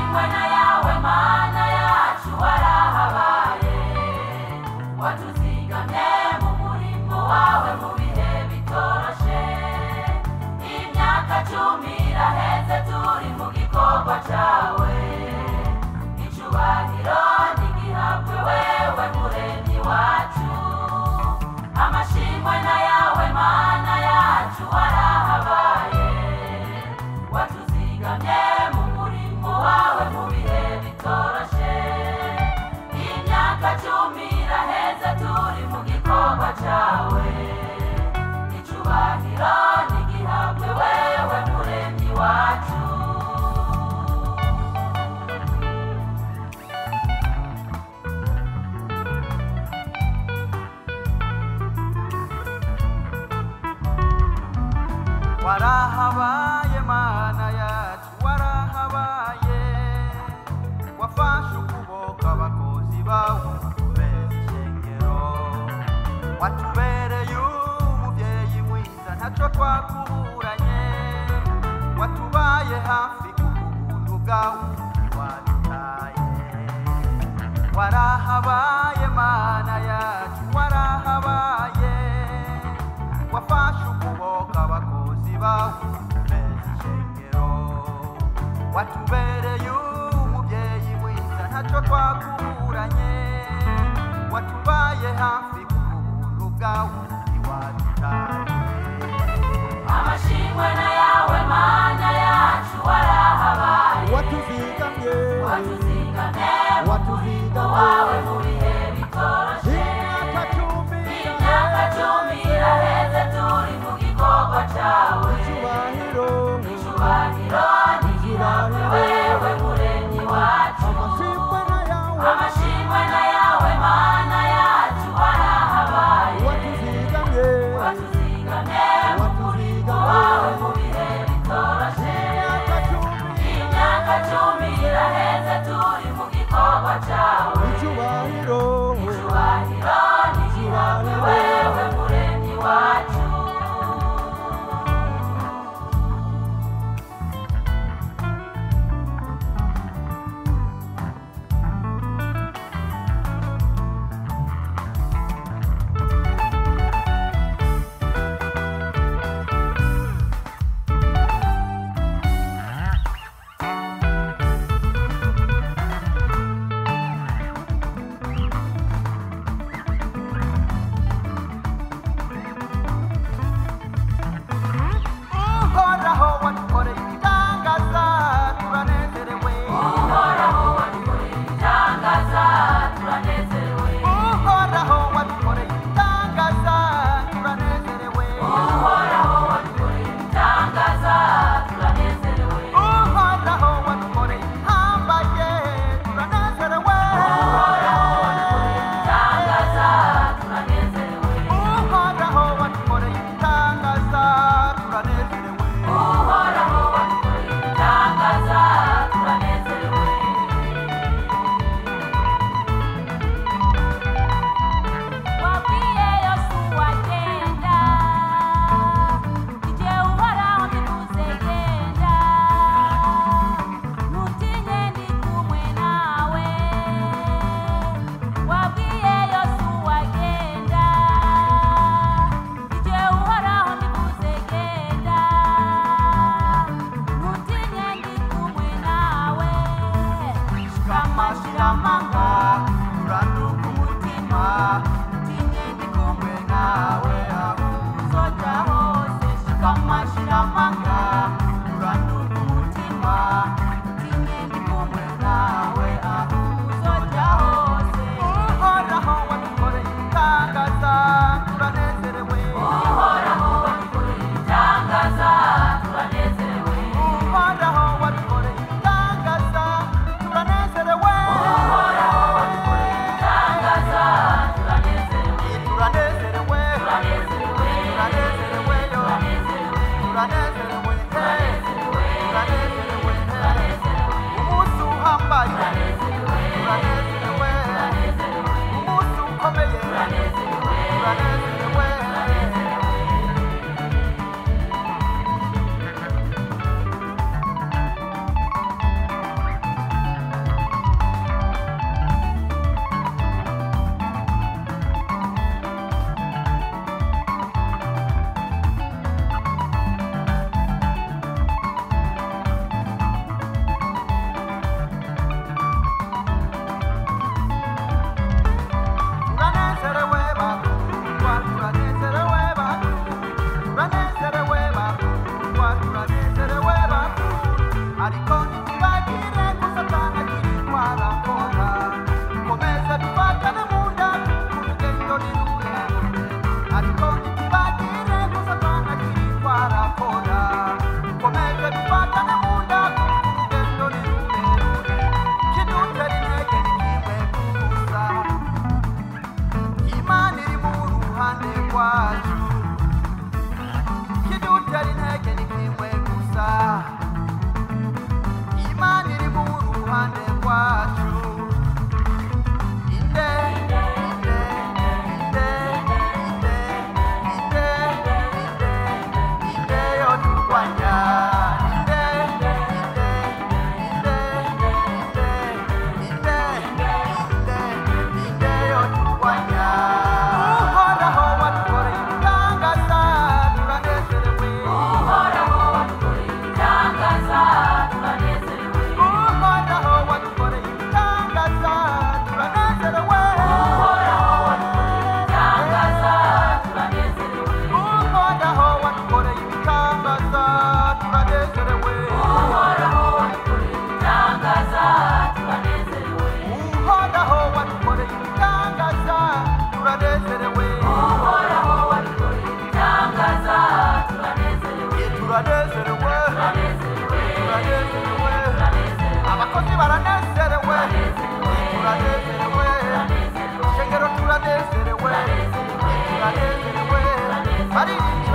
amashimwe na yawe mana yacu warahabaye watuzigamye mu murimo wawe mu bihe bitoroshe imyaka 10 iraheze turi mu gikorwa cawe icyubahiro n'igihabwe wewe muremyi wacu amashimwe na yawe mana yacu warahabaye watuzigamye mu murimo wawe mu bihe bitoroshe imyaka 10 iraheze turi mu gikorwa cawe icyubahiro n'igihabwe wewe muremyi wacu warahabaye mana yacu warahabaye wafashe ukuboko abakozi bawe kubera ishengero watubereye umubyeyi mwiza ntacyo twakuburanye watubaye hafi kubuntu bwawe ntiwadutaye warahabaye mana yacu warahabaye wafashe ukuboko abakozi bawe kubera ishengero watubereye umubyeyi mwiza ntacyo twakuburanye watubaye hafi kubuntu bwawe ntiwadutaye amashimwe na yawe mana yacu warahabaye watuzigamye wawe mu bihe bitoroshe imyaka 10 iraheze turi mu gikorwa cawe icyubahiro n'igihabwe wewe muremyi wacu amashimwe na yawe mana yacu warahabaye watuzigamye mu murimo wawe mu bihe bitoroshe imyaka 10 iraheze turi mu gikorwa cawe icyubahiro n'igihabwe wewe muremyi wacu baririmbyi